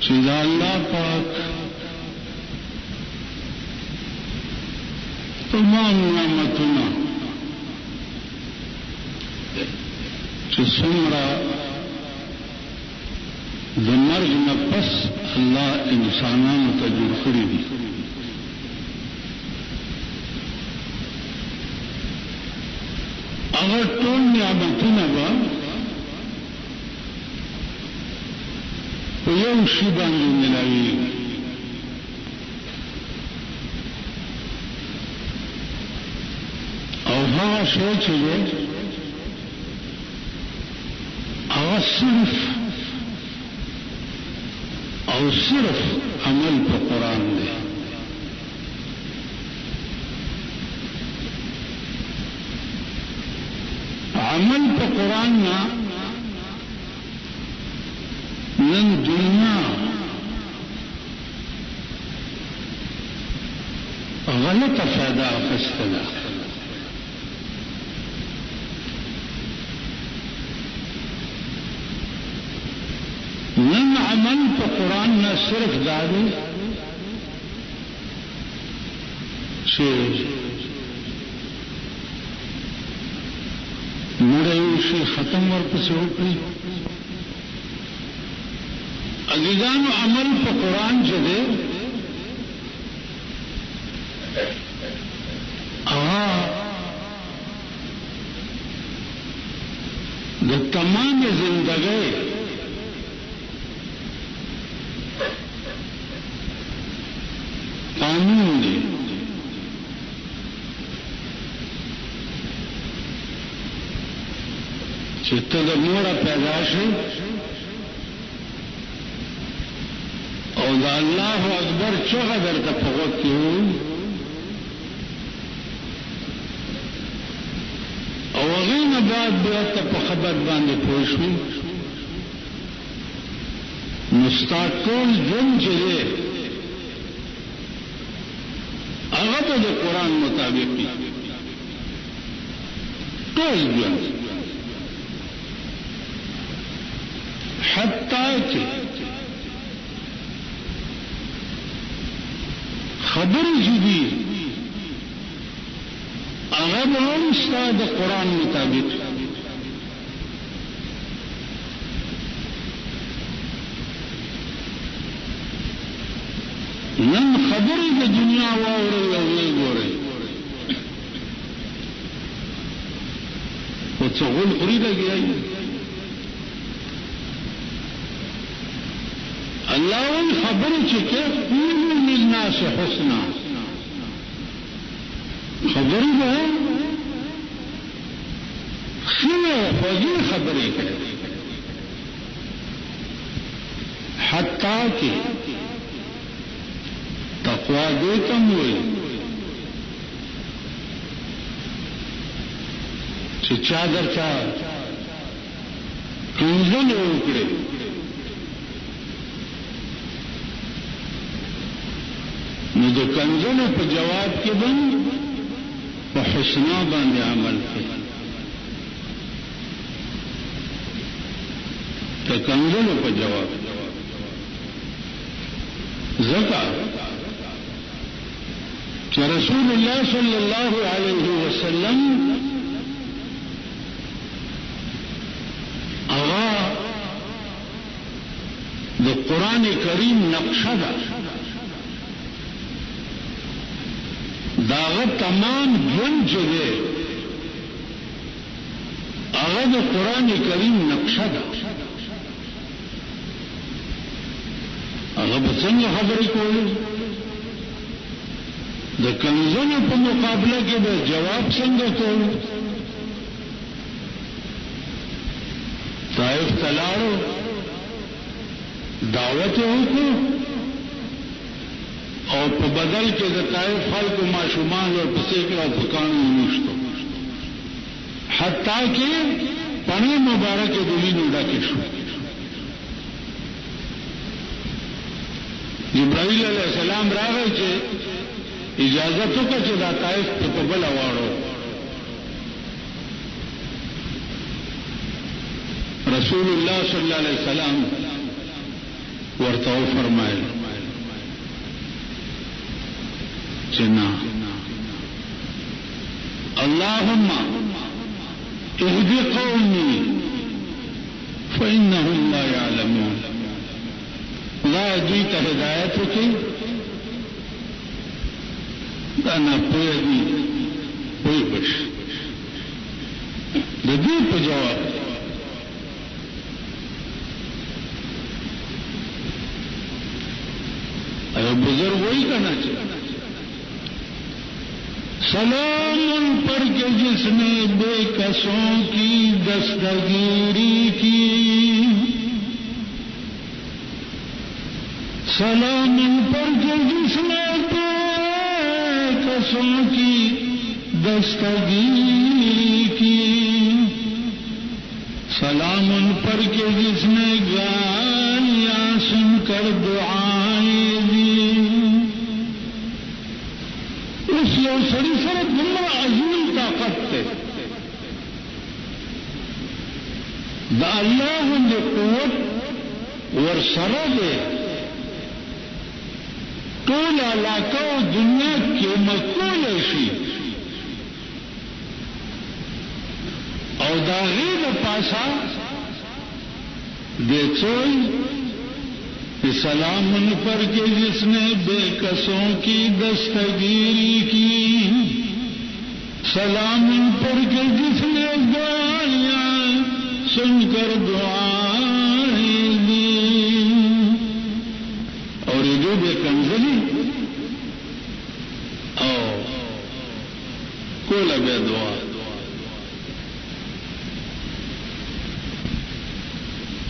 چې دا الله پاک تمام نعمتونه چې څومره د مرګ نه پس الله انسانانو ته جوړ کړي دي هغه ټول نعمتونه به په یو شي باندې ملاوي او هغه شی چې دی هغه صرف او صرف عمل په قرآن دی عمل په قرآن نه نن دنیا غلطه فائدہ اخیسته ده نن عمل په قرآن نه صرف دا دی چې مړی شي ختم ورپسې وکړي عزیزانو عمل په قرآن چې دی هغه د تمام زندګۍ قانون دی چې ته د موره پیدا شي او د الله اکبر چغه درته په غوږ کې وي او هغې نه بعد بیا ته په خبر باندې پوه شوې نو ستا ټول ژوند چې دی هغه به د قرآن مطابق وي ټول ژوند حتی چې خبرې چې دي هغه به هم ستا د قرآن مطابق نن خبرې د دنیا واورئ او ویې ګورئ خو څه غول خوري لګیا الله وی خبرې چې کیف قولوا للناس حسنا خبرې به ښې خوږې خبرې کوي حتی کې تقوا دې کم وي چې چا درته کنځلې وکړي نو د کنځلو په جواب کې به په حسنا باندې عمل کوي د کنځلو په جواب ځکه چې رسول الله صلی الله علیه وسلم هغه د قرآن کریم نقشه ده داغه تمام ژوند چې دی هغه د قرآن کریم نقشه ده هغه به څنګه خبرې کولې د کنځلو په مقابله کې به جواب څنګه کول طائف ته لاړو دعوت یې وکړو او په بدل کې د طائف خلکو ماشومان ورپسې کړه او په کاڼو یې نوشتو حتی کې پڼې مبارکې د وینو ډکې شو جبرائیل علیہ السلام راغی چې اجازه وکړه چې دا طائف په بله واړو رسول الله صلی الله علیه وسلم ورته فرمایل چې نه اللهم اهد قومي فإنهم لا يعلمون لا دوی ته هدایت وکړي دا نه پوهه دي پوه بش د دې په جواب ایو بزرگ وہی کہنا چاہیے سلام پر کے جس نے بے کسوں کی دستگیری کی سلام پر کے جس نے بے کسوں کی دستگیری کی سلام پر کے جس نے گالیاں سن کر دعائیں دی اس یو سڑی سره دومره عظیم طاقت ته دا الله د قوت ورسره ده ټول علاقه او دنیا کې مقبول شي او دا غیر پاسا د څوی سلام ان پر کے جس نے بے کسوں کی دستگیری کی سلام ان پر کے جس نے گالیاں سن کر دعائیں دی اور یہ جو بے کنزلی او کولا بے دعا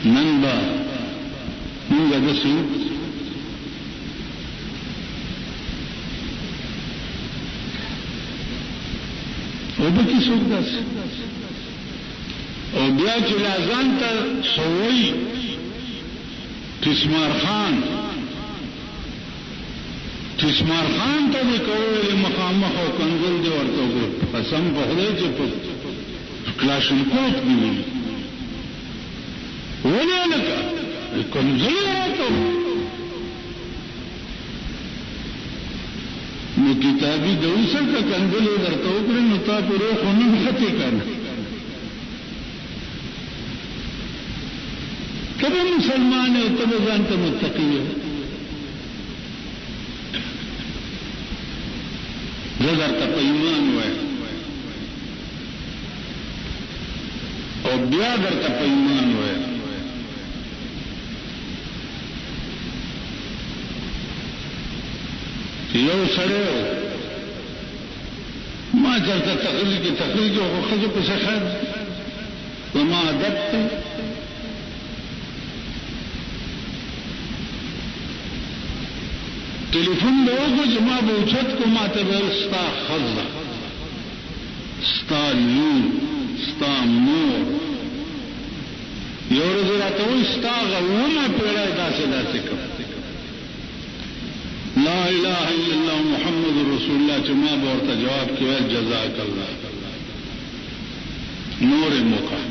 ننبا منگا دسو او بکی سوک دس او بیا چلازان تا سوئی تسمار خان تا دی کوئی مقامخ او کنگل دی ورطو گو قسم بخده چه پا کلاشنکوت بیوی ولی لکا کنزلی راتو نو کتابی دوسر کا کنزلی درتو کرن نو تا پر روح خونم خطی کرن کبھی مسلمان ہے تب جانتا متقی ہے زدر تا ایمان ہوئے اور بیادر تا ایمان ہوئے یو سڑے ما چلتا تقریر کی تقریر جو خود کو سخر وما عدد ٹیلیفون لوگو جمع بوچھت کو ماتبیر ستا خزا ستا لون ستا مور یو رضی راتوی ستا غوما پیڑا دا سے کم لا الہ الا اللہ محمد رسول اللہ جمع بورتا جواب کیا جزاک اللہ نور موقع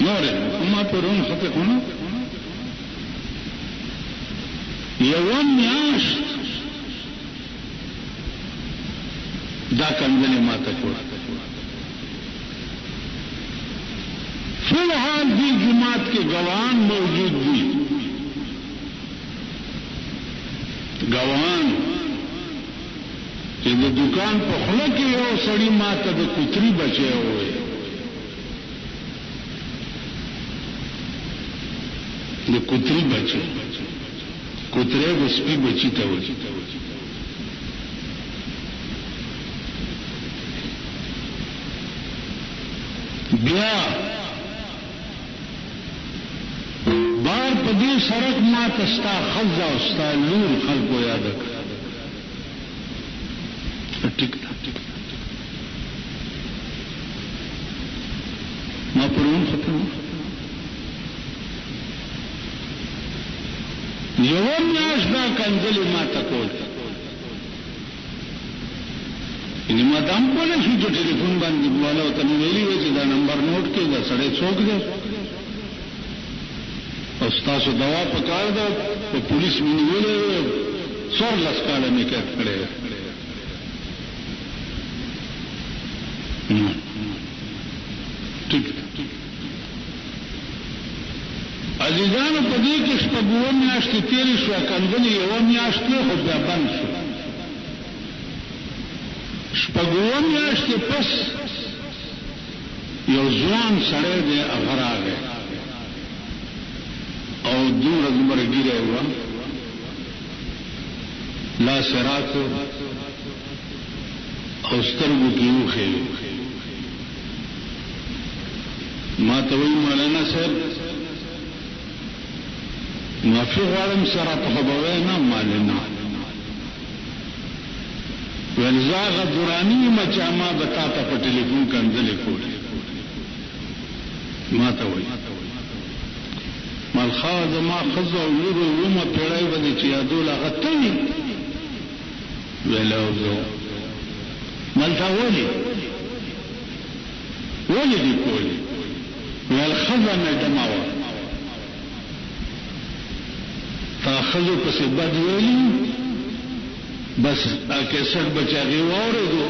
ما پر رون خطق ہونا یوم میاشت دا کنزل ما تکوڑا فی الحال بھی جماعت کے گواہان موجود بھی گواہان کہ وہ دکان پر خلا کے ہو سڑی ماتا تو کتری بچے ہوئے وہ کتری بچے کترے وسپی بچی تھا بیا بار پدی سڑک مات استا خزا استا لور خل کو یاد کر ٹھیک تھا ماں پرون ختم یوم میاش دا کنزلی ما تکول یعنی ما دام کوله شو جو ٹیلیفون باندې بوله او تنه ویلی و چې دا نمبر نوٹ کې دا سړی څوک دی او ستاسو دوا پکار ده په پولیس مې نیولې څور لس کاله مې کړې ټیک عزیزانو په دې کې شپږ میاشتې تېرې شوه کندلې یوه میاشت خو بیا بند شو شپږ میاشتې پس یو ځوان سړی دی هغه راغی او دومره ګیره یې وه لاس یې راکړ او سترګو کې اوښې ما ته وایي مولانا صاحب معافي غواړم سره ته خو به وایې نه مالې نه ویل زه هغه دراني یم چې ما به تا ته په ټلیفون کنځلې کولې ما ته وایي مالخوا زما ښځه او لور اوومه پېړۍ به دې چې یادول هغه ته وي ویل او زه مالته ولې دې کولې ویل ښځه مې ډمه وه تا ښځو پسې بد ویلي بس کیسټ بچاغې واورېدو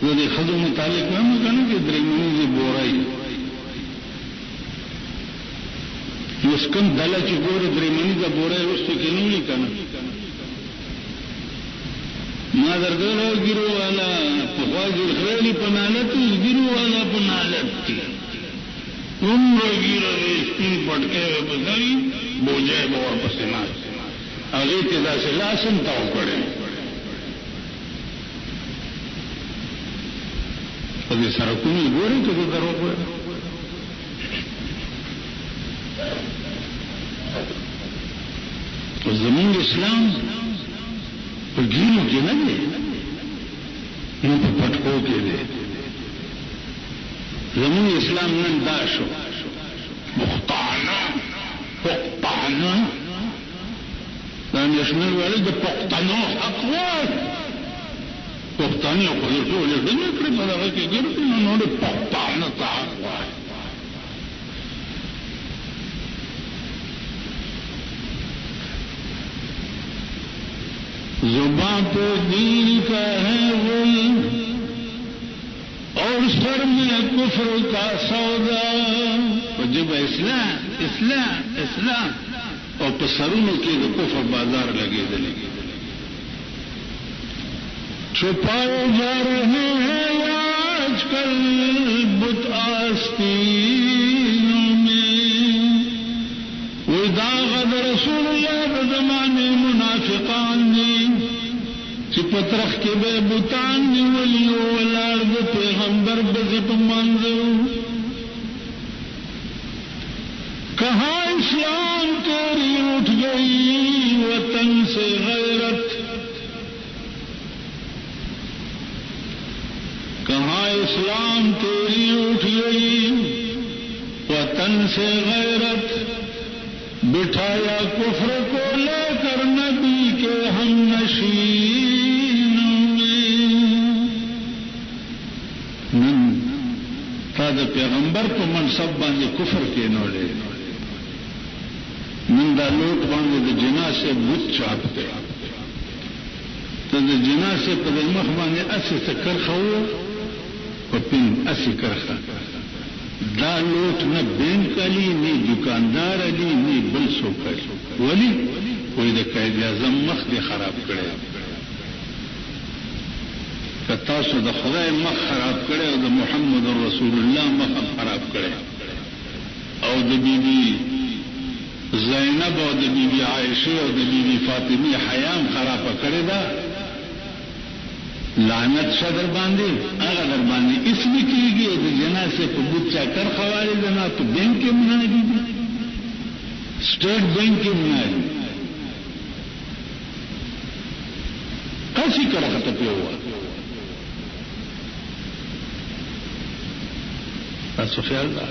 زه دې ښځو متعلق وایم که نه چې درې مونځې بورئ اوس کوم ډله چې ګورې درې مونځه بورئ وروسته کې نه وي که نه ما درته ویل ګیرو والا پخوا ګیرخرېلي په نالت اوس ګیرو والا په نالت کې دومره ګیره دی سپین پټکی به پسوي بوجۍ به ورپسې ناست هغې ته داسې لاس هم تاو کړی په دې سړکونو یې ګورئ که زه دروغ وایم زمونږ اسلام په ګیرو کې نه دی نو په پټکو کې دی زمونږ اسلام نن دا شو پښتانه دا نېشنل والی د پښتنو حق وای پښتانه خو دې ټولې ډلې کړې په دغه کې ګرځي نو د پښتانه ته حق وای زبان تو دین کا ہے غل اور سر میں کفر کا سودا جب اسلام اسلام اسلام اور په سرونو کې د کفر بازار لګېدلی چھپائے جا رہے ہیں آج کل بت آستینوں میں وہ داغ رسول اللہ د زمانے منافقان نے چې پترخ کې به بوتان نیولي ولاړ د پیغمبر بزې په منځو کہاں اسلام تیری اٹھ گئی وطن سے غیرت کہاں اسلام تیری اٹھ گئی وطن سے غیرت بٹھایا کفر کو لے کر نبی کے ہم نشینوں میں تا د پیغمبر په منصب باندې کفر کېنولې من دا لوټ باندې د جناسه بوت چاپ دی ته د جناسه په مخ باندې اسې سکر خو په پین اسې کرخه دا لوټ نه بینک علی نه دکاندار علی نه بل څوک ولی وې د قائد اعظم مخ دی خراب کړي که تاسو د خدای مخ خراب کړي او د محمد رسول الله مخ خراب کړي او د بیبي زینب او د بیبي عائشه او د بیبي فاطمه حیام خراب کړي دا لعنت صدر باندې هغه در باندې اسم کیږي د جنازه په بوت چاکر خوالي نه په بینک کې منادي سټیټ بینک کې منادي کاسي کړه ته پیوه تاسو خیال دا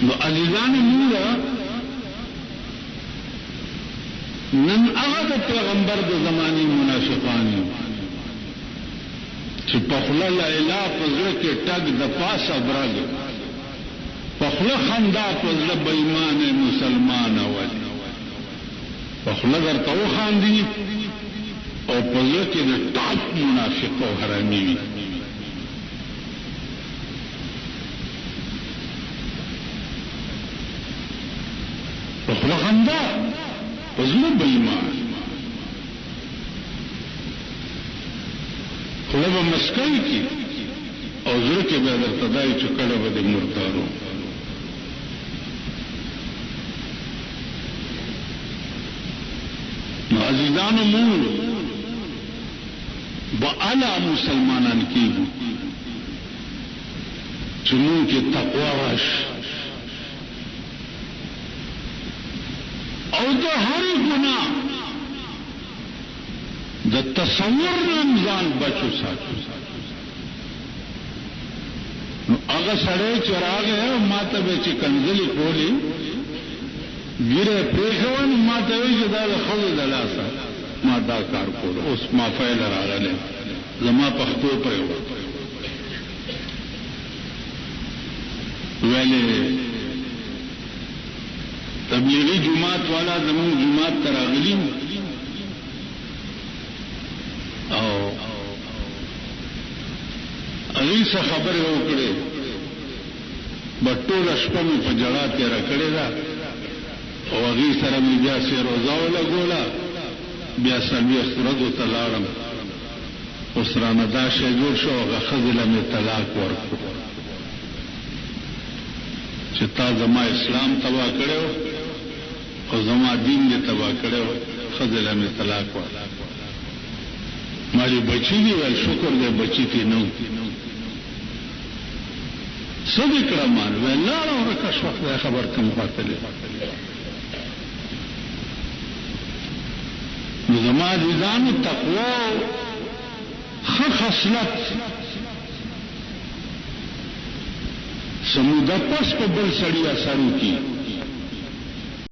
نو عزیزان مولا نن هغه د پیغمبر د زماني منافقان چې په خپل لا اله په زړه کې ټګ د پاسه برګ پخله خندا پزله بېمان مسلمان اول پخله درته وخاندي او پزله کې د ټاپ منافق او حرامي وي پخله خندا پزله بېمان خله به مسکۍ کی او زړه کې به درته دای چې کله به د مردارو نو عزیزانو مونږ به اعلی مسلمانان کېږو چې مونږ کې تقوا راشي او د هر ګناه د تصور نه ځان بچو ساتو نو هغه سړی چې راغی ما ته به چې کنځلې کولې ګیره پرېښوه نو ما ته وایي چې دا د ښځو د لاسه ما دا کار کول اوس ما فعل راغلی زما پښتو پرېوت ویلې تبلیغي جماعت والا زموږ جماعت ته راغلي او هغې څه خبرې وکړې به ټوله شپه مې په جړا تېره کړې ده او هغې سره مې بیا سیروزه ولګوله بیا څلوېښت ورځو ته لاړم اوس رانه دا شی جوړ شو هغه ښځې له مې طلاق ورکړو چې تا زما اسلام تباه کړی و او زما دین دې تباه کړی و ښځې له مې طلاق ورکړو ما دې بچي دي ویل شکر دې بچي کې نه و څه دې کړه مان ویل لاړه ورکه شوه خدای خبر کوم خواته نو زما عزیزانو تقوا ښه خصلت سموده پس په بل سړي اثر وکړي